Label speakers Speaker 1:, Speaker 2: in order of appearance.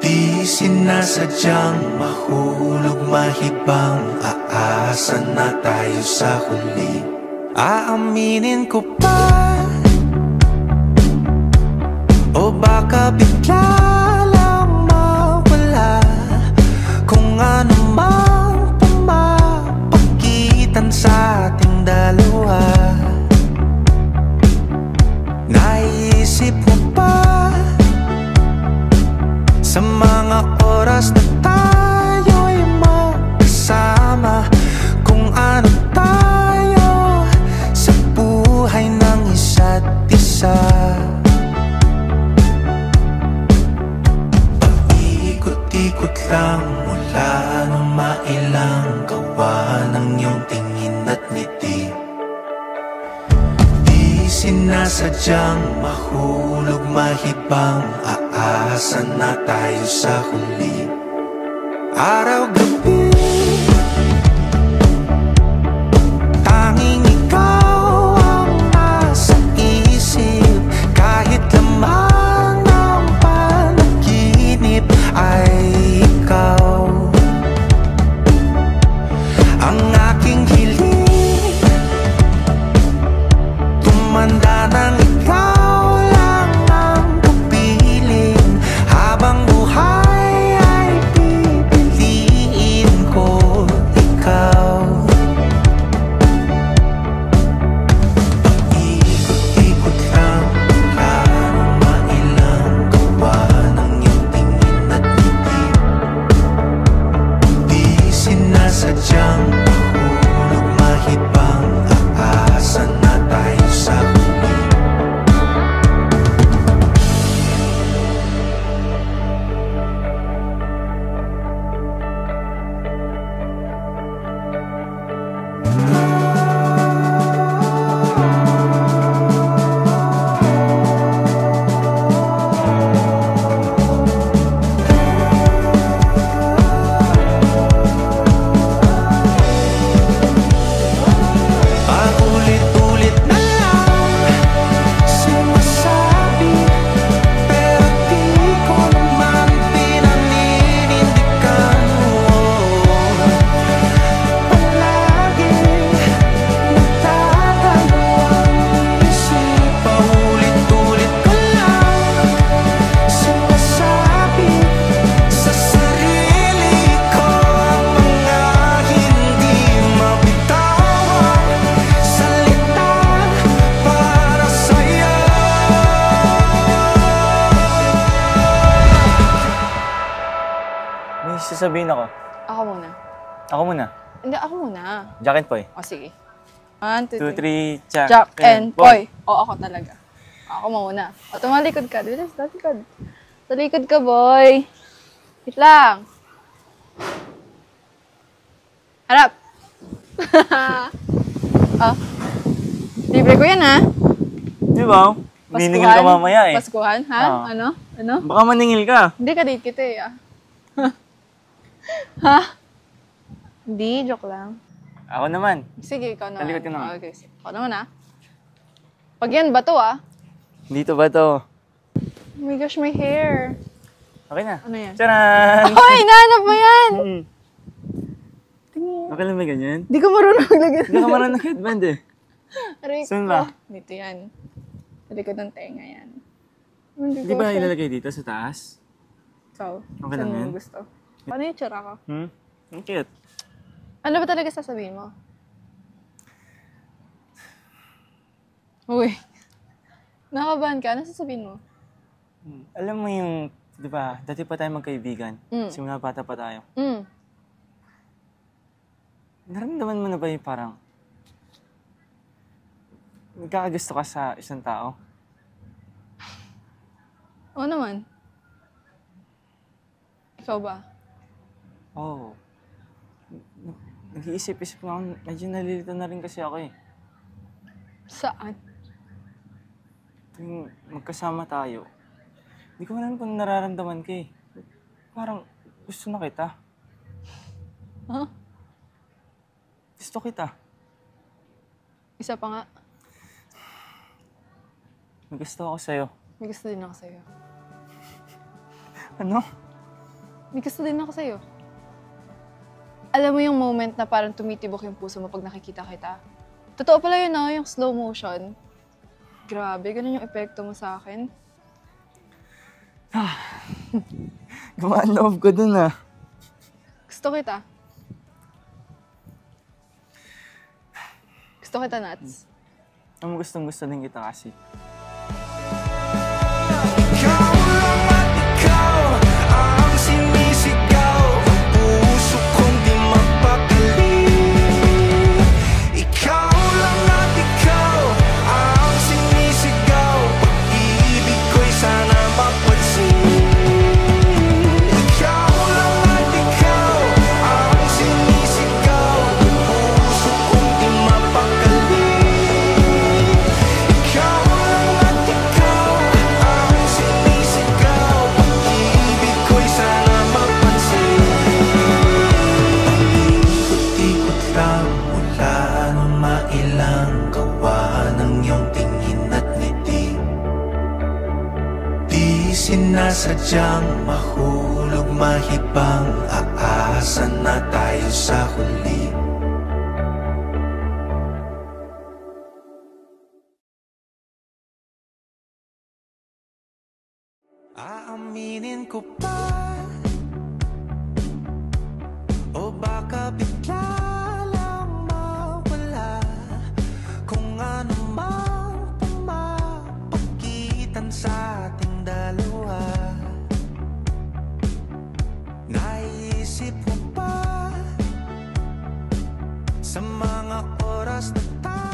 Speaker 1: Di sinasadyang mahulog mahibang, aasa na tayo sa huli. Aaminin ko pa, o baka bigla lang mawala kung ano mang pumapagitan sa ating dalawa. Naisip mo ba sa mga oras na tayo'y magkasama, kung ano tayo sa buhay ng isa't isa? Paikot-ikot lang mula nung mailang gawa ng iyong tingin at ngiti. Di sinasadyang mahulog mahibang, aasa na tayo sa huli. Araw-gabi, tanging ikaw ang nasa isip. Kahit lamang ng panaginip ay ikaw ang aking hiling. Tumanda ng ikaw lang ang kapiling, habang buhay ay pipiliin ko ikaw. Paikot-ikot lang mula nung mailang gawa ng iyong tingin at ngiti. Di sinasadyang mahulog mahibang, aasa na tayo sa huli. Paulit-ulit na lang sinasabi, pero di ko naman pinaninindigan mo. Palaging nagdadalawang isip. Paulit-ulit ko lang sinasabi sa sarili ko ang mga hindi mabitawang salita para sa'yo.
Speaker 2: May sasabihin ako.
Speaker 3: Ako muna.
Speaker 2: Ako muna.
Speaker 3: Hindi, ako muna.
Speaker 2: Jack and Poy.
Speaker 3: O, sige. 1, 2,
Speaker 2: 2,
Speaker 3: 3.
Speaker 2: 3,
Speaker 3: Jack and Poy. O, ako talaga. Ako muna. O, tumalikod ka. Bilis, talikod. Talikod ka, boy. Wait lang. Harap. Oh. Libre ko yan, ha?
Speaker 2: Di ba? Niningil ka mamaya eh.
Speaker 3: Paskuhan, ha?
Speaker 2: Oo.
Speaker 3: Ano? Ano?
Speaker 2: Baka maningil ka.
Speaker 3: Hindi ka date kita eh, ah. Ha? Hindi, joke lang.
Speaker 2: Ako naman.
Speaker 3: Sige, ikaw naman.
Speaker 2: Talikod ka naman.
Speaker 3: Okay, sige. Ako naman, ah. Pag yan, bato, ah.
Speaker 2: Dito ba to?
Speaker 3: Oh my gosh, my hair.
Speaker 2: Okay na.
Speaker 3: Ano yan?
Speaker 2: Charan!
Speaker 3: Hoy, nahanap mo yan!
Speaker 2: Mm.
Speaker 3: Tingnan.
Speaker 2: Okay lang ba ganyan?
Speaker 3: Di ko marunong maglagay.
Speaker 2: Hindi ka marunong ng headband eh.
Speaker 3: Aray
Speaker 2: Saan
Speaker 3: ko.
Speaker 2: ba?
Speaker 3: Dito yan. Sa likod ng tenga yan.
Speaker 2: Hindi ba ilalagay dito sa taas?
Speaker 3: Ikaw.
Speaker 2: Okay
Speaker 3: saan
Speaker 2: lang
Speaker 3: mo
Speaker 2: yan?
Speaker 3: gusto? Paano yung tsura ko?
Speaker 2: Ang cute.
Speaker 3: Ano ba talaga sasabihin mo? Uy. Nakabahan ka? Ano sasabihin mo?
Speaker 2: Alam mo yung, di ba, dati pa tayo magkaibigan. Simula bata pa tayo. Naramdaman mo na ba yung parang nagkakagusto ka sa isang tao?
Speaker 3: Oo naman. Ikaw ba?
Speaker 2: Oo. Nag-iisip-isip nga ako, medyo nalilito na rin kasi ako eh.
Speaker 3: Saan?
Speaker 2: Tuwing magkasama tayo, hindi ko alam kung nararamdaman ka eh. Parang gusto na kita.
Speaker 3: Huh?
Speaker 2: Gusto kita.
Speaker 3: Isa pa nga.
Speaker 2: May gusto ako sa'yo.
Speaker 3: May gusto din ako sa'yo.
Speaker 2: Ano?
Speaker 3: May gusto din ako sa'yo. Alam mo yung moment na parang tumitibok yung puso mo pag nakikita kita? Totoo pala yun, no? Yung slow motion. Grabe, ganun yung epekto mo sa akin.
Speaker 2: Gumaan loob ko dun ah.
Speaker 3: Gusto kita. Gusto kita, Nats.
Speaker 2: Ang gustong-gusto din kita kasi.
Speaker 1: Ikaw lang at ikaw ang sinisigaw. Ang puso kong di mapakali. Ikaw lang at ikaw ang sinisigaw. Pag-ibig ko'y sana mapansin. Ikaw lang at ikaw ang sinisigaw. Ang puso kong di mapakali. Ikaw lang at ikaw ang sinisigaw. Pag-ibig ko'y sana mapansin. Ikot-ikot lang mula nung mailang gawa ng iyong tingin at ngiti. Di sinasadyang mahulog, mahibang, aasa na tayo sa huli. Aaminin ko pa, o baka bigla lang mawala kung ano mang pumapagitan sa ating dalawa. Naisip mo ba sa mga oras na tayo